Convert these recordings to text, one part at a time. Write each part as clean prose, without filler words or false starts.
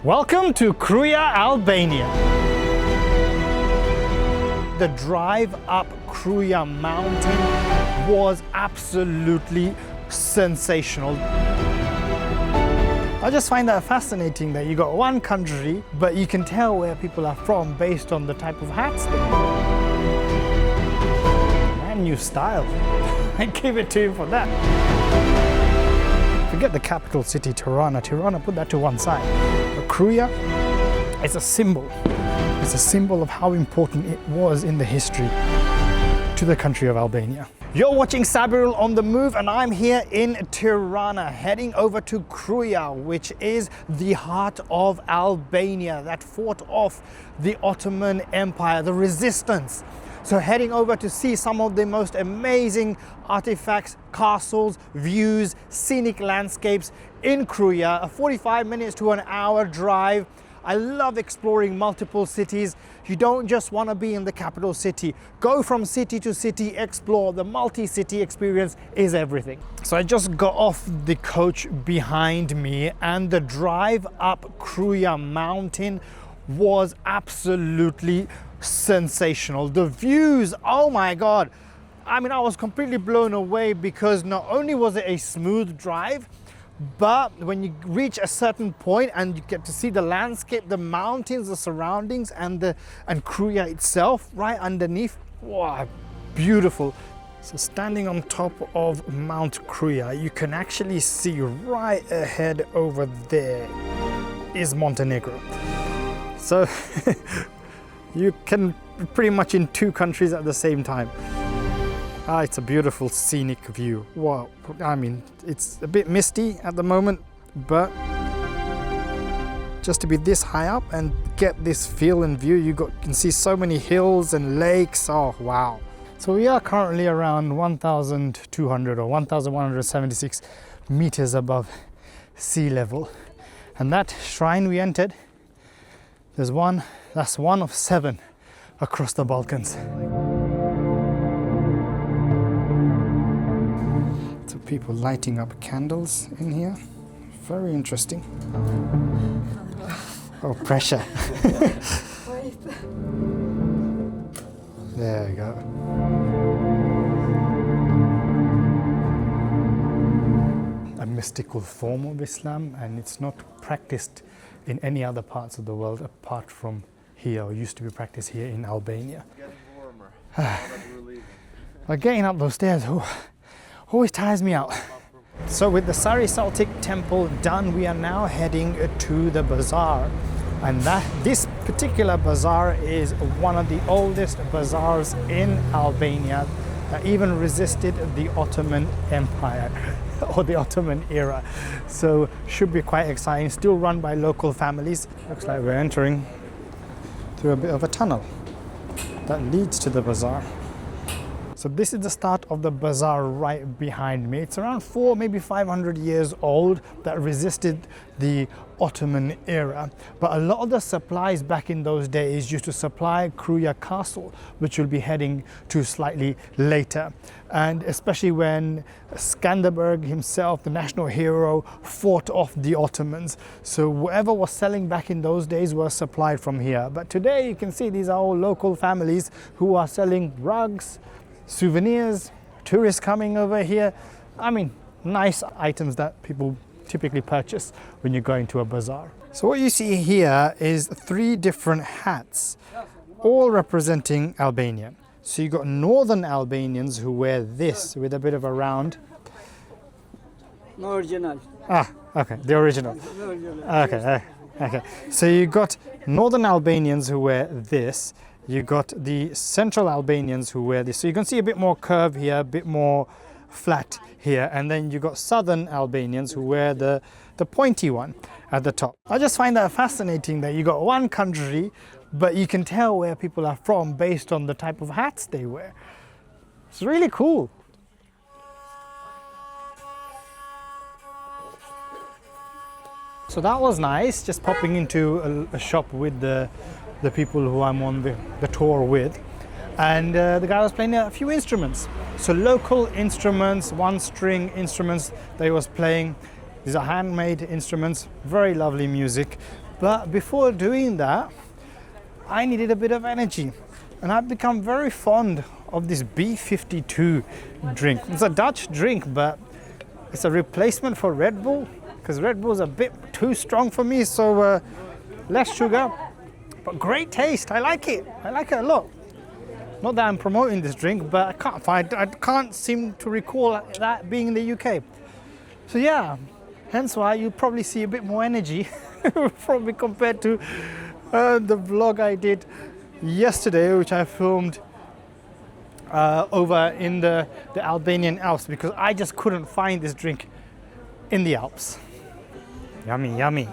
Welcome to Kruja, Albania. The drive up Kruja mountain was absolutely sensational. I just find that fascinating that you got one country, but you can tell where people are from based on the type of hats they wear. Brand new style. I give it to him for that. Forget the capital city, Tirana. Tirana, put that to one side. But Kruja is a symbol. It's a symbol of how important it was in the history to the country of Albania. You're watching Sabirul on the Move, and I'm here in Tirana, heading over to Kruja, which is the heart of Albania that fought off the Ottoman Empire, the resistance. So heading over to see some of the most amazing artifacts, castles, views, scenic landscapes in Kruja, a 45 minutes to an hour drive. I love exploring multiple cities. You don't just want to be in the capital city. Go from city to city, explore. The multi-city experience is everything. So I just got off the coach behind me, and the drive up Kruja mountain was absolutely sensational. The views, oh my God. I mean, I was completely blown away because not only was it a smooth drive, but when you reach a certain point and you get to see the landscape, the mountains, the surroundings, and Kruja itself right underneath, wow, beautiful. So standing on top of Mount Kruja, you can actually see right ahead over there is Montenegro. So you can be pretty much in two countries at the same time. It's a beautiful scenic view. Wow, I mean, it's a bit misty at the moment, but just to be this high up and get this feel and view, you can see so many hills and lakes. Oh, wow. So we are currently around 1,200 or 1,176 meters above sea level. And that shrine we entered, that's one of 7 across the Balkans. So people lighting up candles in here. Very interesting. Oh, pressure. There you go. A mystical form of Islam, and it's not practiced in any other parts of the world apart from here, or used to be practiced here in Albania. But getting up those stairs, always tires me out. So with the Sari Salltik temple done, we are now heading to the bazaar. And this particular bazaar is one of the oldest bazaars in Albania that even resisted the Ottoman Empire or the Ottoman era. So should be quite exciting, still run by local families. Looks like we're entering through a bit of a tunnel that leads to the bazaar. So this is the start of the bazaar right behind me. It's around 400, maybe 500 years old, that resisted the Ottoman era. But a lot of the supplies back in those days used to supply Kruja Castle, which we'll be heading to slightly later. And especially when Skanderbeg himself, the national hero, fought off the Ottomans. So whatever was selling back in those days was supplied from here. But today you can see these are all local families who are selling rugs, souvenirs, tourists coming over here. I mean, nice items that people typically purchase when you're going to a bazaar. So what you see here is 3 different hats, all representing Albania. So you got northern Albanians who wear this with a bit of a round. No original. Okay, the original. Okay. So you got northern Albanians who wear this. You got the central Albanians who wear this. So you can see a bit more curve here, a bit more flat here. And then you got southern Albanians who wear the pointy one at the top. I just find that fascinating that you got one country, but you can tell where people are from based on the type of hats they wear. It's really cool. So that was nice, just popping into a shop with the people who I'm on the tour with. And the guy was playing a few instruments. So local instruments, 1-string instruments that he was playing. These are handmade instruments, very lovely music. But before doing that, I needed a bit of energy. And I've become very fond of this B52 drink. It's a Dutch drink, but it's a replacement for Red Bull, because Red Bull's a bit too strong for me, so less sugar, but great taste. I like it a lot. Not that I'm promoting this drink, but I can't seem to recall that being in the UK. So yeah, hence why you probably see a bit more energy probably compared to the vlog I did yesterday, which I filmed over in the Albanian Alps, because I just couldn't find this drink in the Alps. Yummy, yummy.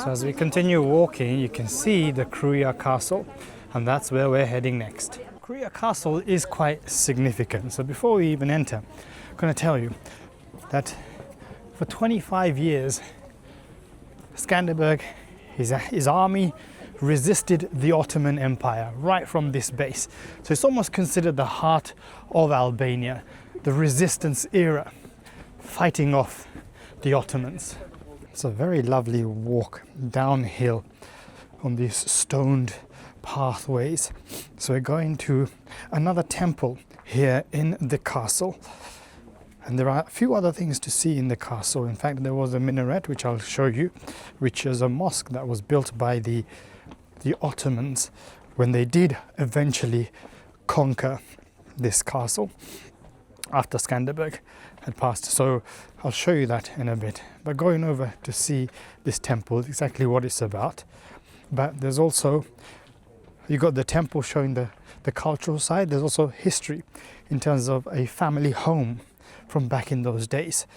So as we continue walking, you can see the Kruja Castle, and that's where we're heading next. Kruja Castle is quite significant. So before we even enter, I'm going to tell you that for 25 years, Skanderbeg, his army, resisted the Ottoman Empire right from this base. So it's almost considered the heart of Albania, the resistance era, fighting off the Ottomans. It's a very lovely walk downhill on these stoned pathways. So we're going to another temple here in the castle. And there are a few other things to see in the castle. In fact, there was a minaret, which I'll show you, which is a mosque that was built by the Ottomans when they did eventually conquer this castle after Skanderbeg had passed. So I'll show you that in a bit. But going over to see this temple, exactly what it's about. But there's also, you got the temple showing the cultural side. There's also history in terms of a family home from back in those days.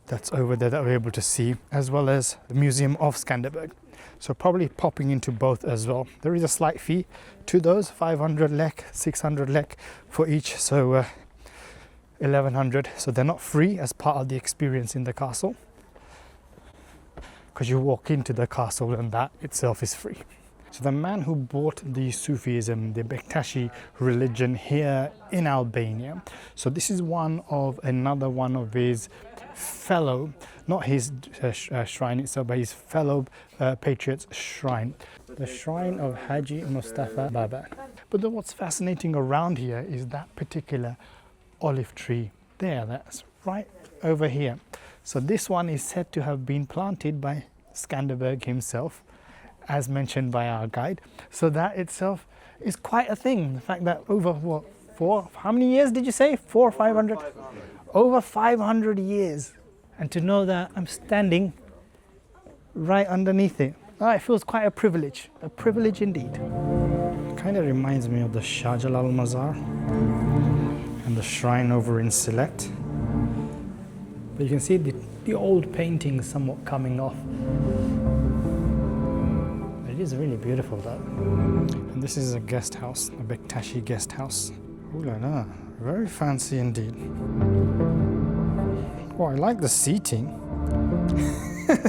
That's over there that we're able to see, as well as the Museum of Skanderbeg. So probably popping into both as well. There is a slight fee to those, 500 lek, 600 lek for each, so 1100. So they're not free as part of the experience in the castle, because you walk into the castle and that itself is free. So the man who brought the Sufism, the Bektashi religion here in Albania. So this is another one of his fellow, not his shrine itself, but his fellow patriots' shrine. The shrine of Haji Mustafa Baba. But then what's fascinating around here is that particular olive tree there, that's right over here. So this one is said to have been planted by Skanderbeg himself, as mentioned by our guide. So that itself is quite a thing. The fact that over how many years did you say? 400 or 500? Over 500 years. And to know that I'm standing right underneath it. It feels quite a privilege indeed. It kind of reminds me of the Shahjalal Bazaar and the shrine over in Salltik. But you can see the old painting somewhat coming off. It is really beautiful though. And this is a guest house, a Bektashi guest house. Ooh la la, very fancy indeed. Oh, I like the seating.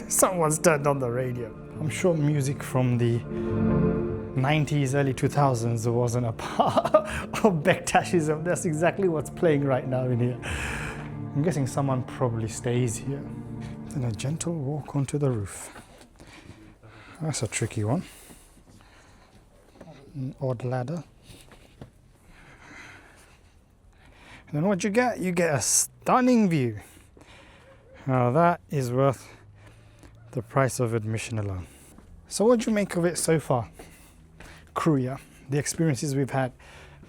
Someone's turned on the radio. I'm sure music from the 90s, early 2000s wasn't a part of Bektashism. That's exactly what's playing right now in here. I'm guessing someone probably stays here. Then a gentle walk onto the roof. That's a tricky one. An odd ladder. And then what you get? You get a stunning view. Now that is worth the price of admission alone. So what do you make of it so far? Kruja, the experiences we've had.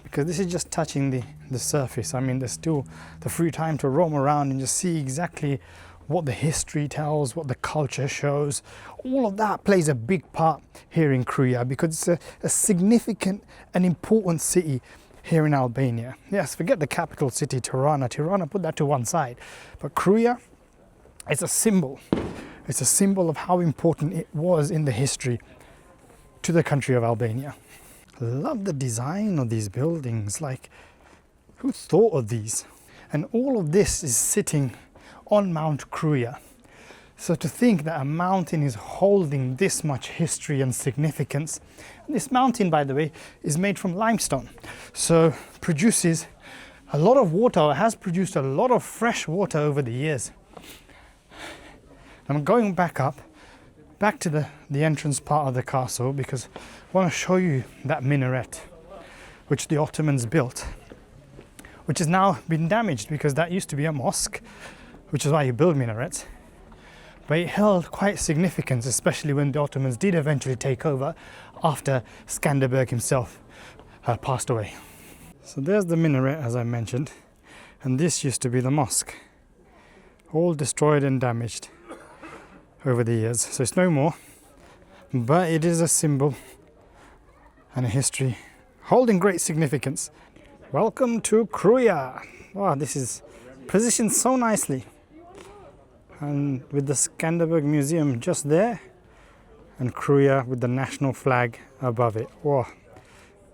Because this is just touching the surface. I mean, there's still the free time to roam around and just see exactly what the history tells, what the culture shows. All of that plays a big part here in Kruja, because it's a significant and important city here in Albania. Yes, forget the capital city, Tirana. Tirana, put that to one side. But Kruja, it's a symbol. It's a symbol of how important it was in the history to the country of Albania. I love the design of these buildings. Like, who thought of these? And all of this is sitting on Mount Kruja. So to think that a mountain is holding this much history and significance. This mountain, by the way, is made from limestone. So produces a lot of water, or has produced a lot of fresh water over the years. I'm going back up back to the entrance part of the castle because I want to show you that minaret which the Ottomans built, which has now been damaged because that used to be a mosque, which is why you build minarets. But it held quite significance, especially when the Ottomans did eventually take over after Skanderbeg himself passed away. So there's the minaret, as I mentioned, and this used to be the mosque, all destroyed and damaged over the years. So it's no more, but it is a symbol and a history holding great significance. Welcome to Kruja. Wow, this is positioned so nicely, and with the Skanderbeg Museum just there and Kruja with the national flag above it. Wow,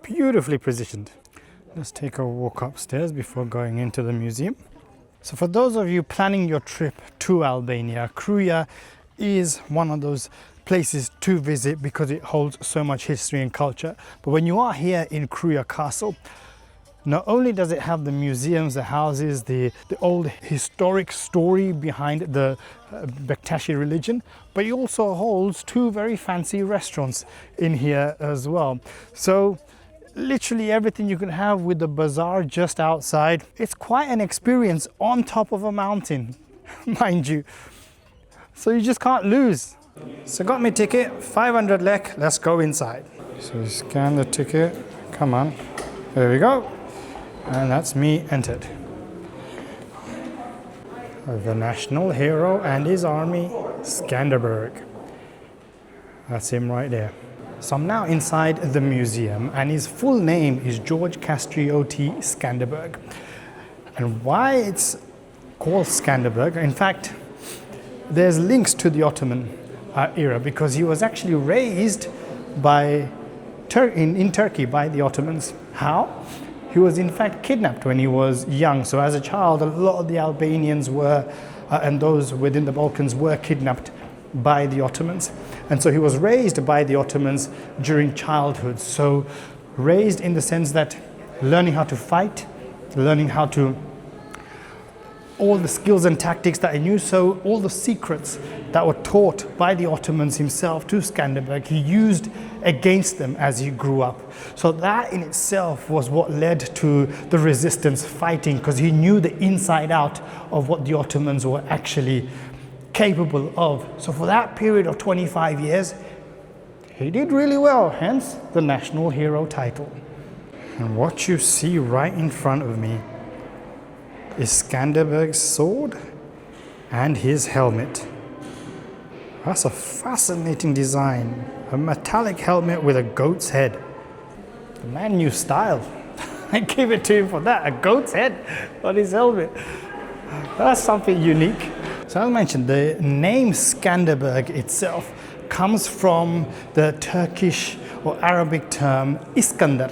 beautifully positioned. Let's take a walk upstairs before going into the museum. So for those of you planning your trip to Albania, Kruja is one of those places to visit because it holds so much history and culture. But when you are here in Kruja Castle, not only does it have the museums, the houses, the old historic story behind the Bektashi religion, but it also holds two very fancy restaurants in here as well. So literally everything you can have with the bazaar just outside. It's quite an experience on top of a mountain, mind you. So you just can't lose. So got my ticket, 500 lek, let's go inside. So scan the ticket, come on, there we go. And that's me entered. The national hero and his army, Skanderbeg. That's him right there. So I'm now inside the museum, and his full name is George Castrioti Skanderbeg. And why it's called Skanderbeg, in fact, there's links to the Ottoman era because he was actually raised in Turkey by the Ottomans. How? He was in fact kidnapped when he was young. So as a child, a lot of the Albanians were, and those within the Balkans were kidnapped by the Ottomans. And so he was raised by the Ottomans during childhood. So raised in the sense that learning how to fight, learning how to all the skills and tactics that he knew, so all the secrets that were taught by the Ottomans himself to Skanderbeg, he used against them as he grew up. So that in itself was what led to the resistance fighting, because he knew the inside out of what the Ottomans were actually capable of. So for that period of 25 years, he did really well, hence the national hero title. And what you see right in front of me is Skanderbeg's sword and his helmet. That's a fascinating design. A metallic helmet with a goat's head. The man knew style. I gave it to him for that, a goat's head on his helmet. That's something unique. So as I mentioned, the name Skanderbeg itself comes from the Turkish or Arabic term Iskander.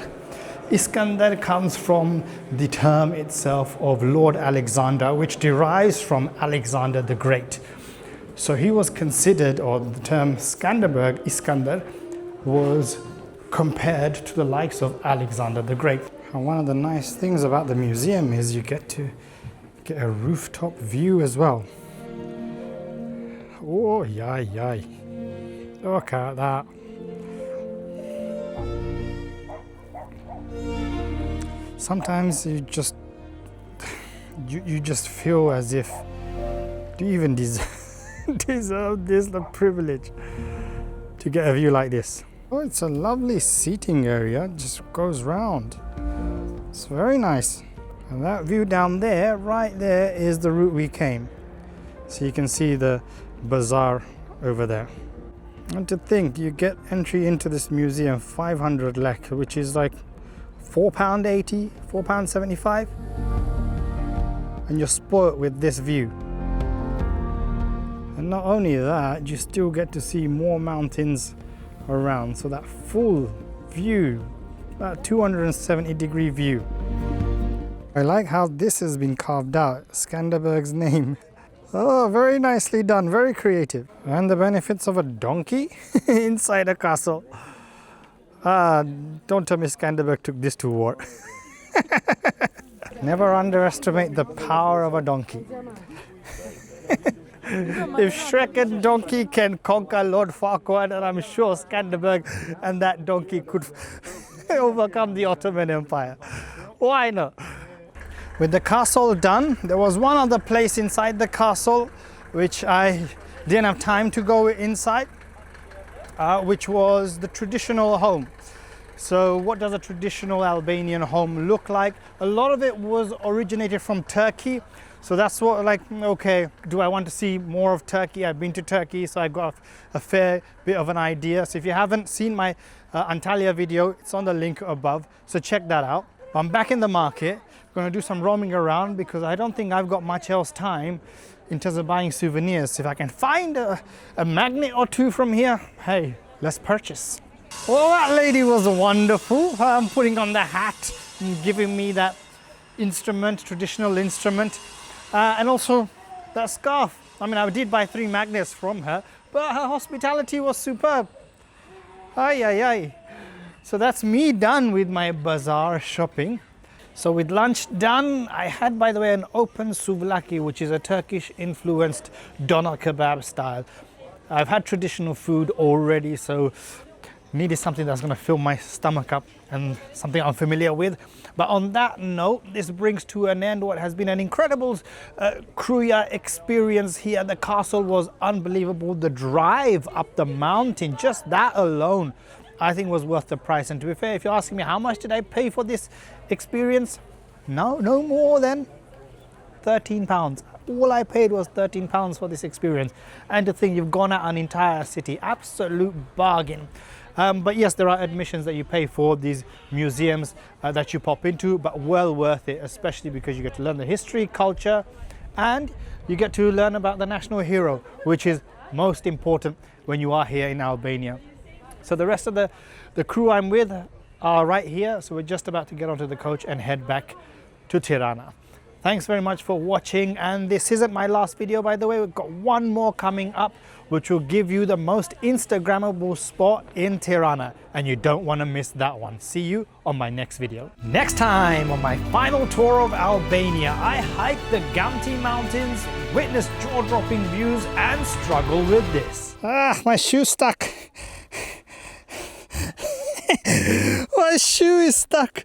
Iskander comes from the term itself of Lord Alexander, which derives from Alexander the Great. So he was considered, or the term Skanderbeg, Iskander, was compared to the likes of Alexander the Great. And one of the nice things about the museum is you get to get a rooftop view as well. Oh, yay. Look at that. Sometimes you just feel as if, do you even deserve this, the privilege to get a view like this? Oh, it's a lovely seating area, it just goes round. It's very nice. And that view down there, right there, is the route we came. So you can see the bazaar over there. And to think, you get entry into this museum, 500 lek, which is like £4.80, £4.75, and you're spoilt with this view. And not only that, you still get to see more mountains around, so that full view, that 270-degree view. I like how this has been carved out, Skanderbeg's name. Oh, very nicely done, very creative. And the benefits of a donkey inside a castle. Don't tell me Skanderbeg took this to war. Never underestimate the power of a donkey. If Shrek and Donkey can conquer Lord Farquaad, then I'm sure Skanderbeg and that donkey could overcome the Ottoman Empire. Why not? With the castle done, there was one other place inside the castle which I didn't have time to go inside, which was the traditional home. So what does a traditional Albanian home look like? A lot of it was originated from Turkey. So that's what, like, okay, do I want to see more of Turkey? I've been to Turkey, so I got a fair bit of an idea. So if you haven't seen my Antalya video, it's on the link above. So check that out. I'm back in the market. I'm going to do some roaming around because I don't think I've got much else time in terms of buying souvenirs. If I can find a magnet or two from here, hey, let's purchase. Well, that lady was wonderful. Putting on the hat and giving me that instrument, traditional instrument. And also that scarf. I mean, I did buy 3 magnets from her, but her hospitality was superb. Ay, ay, ay. So that's me done with my bazaar shopping. So with lunch done, I had, by the way, an open souvlaki, which is a Turkish-influenced doner kebab style. I've had traditional food already, so needed something that's going to fill my stomach up and something I'm familiar with. But on that note, this brings to an end what has been an incredible Kruja experience here. The castle was unbelievable. The drive up the mountain, just that alone, I think was worth the price. And to be fair, if you're asking me how much did I pay for this experience, no more than £13. All I paid was £13 for this experience. And to think you've gone out an entire city, absolute bargain. But yes, there are admissions that you pay for, these museums that you pop into, but well worth it, especially because you get to learn the history, culture, and you get to learn about the national hero, which is most important when you are here in Albania. So the rest of the crew I'm with are right here, so we're just about to get onto the coach and head back to Tirana. Thanks very much for watching, and this isn't my last video, by the way. We've got one more coming up which will give you the most Instagrammable spot in Tirana, and you don't want to miss that one. See you on my next video. Next time on my final tour of Albania, I hike the Gamti Mountains, witness jaw-dropping views, and struggle with this. My shoe's stuck. My shoe is stuck.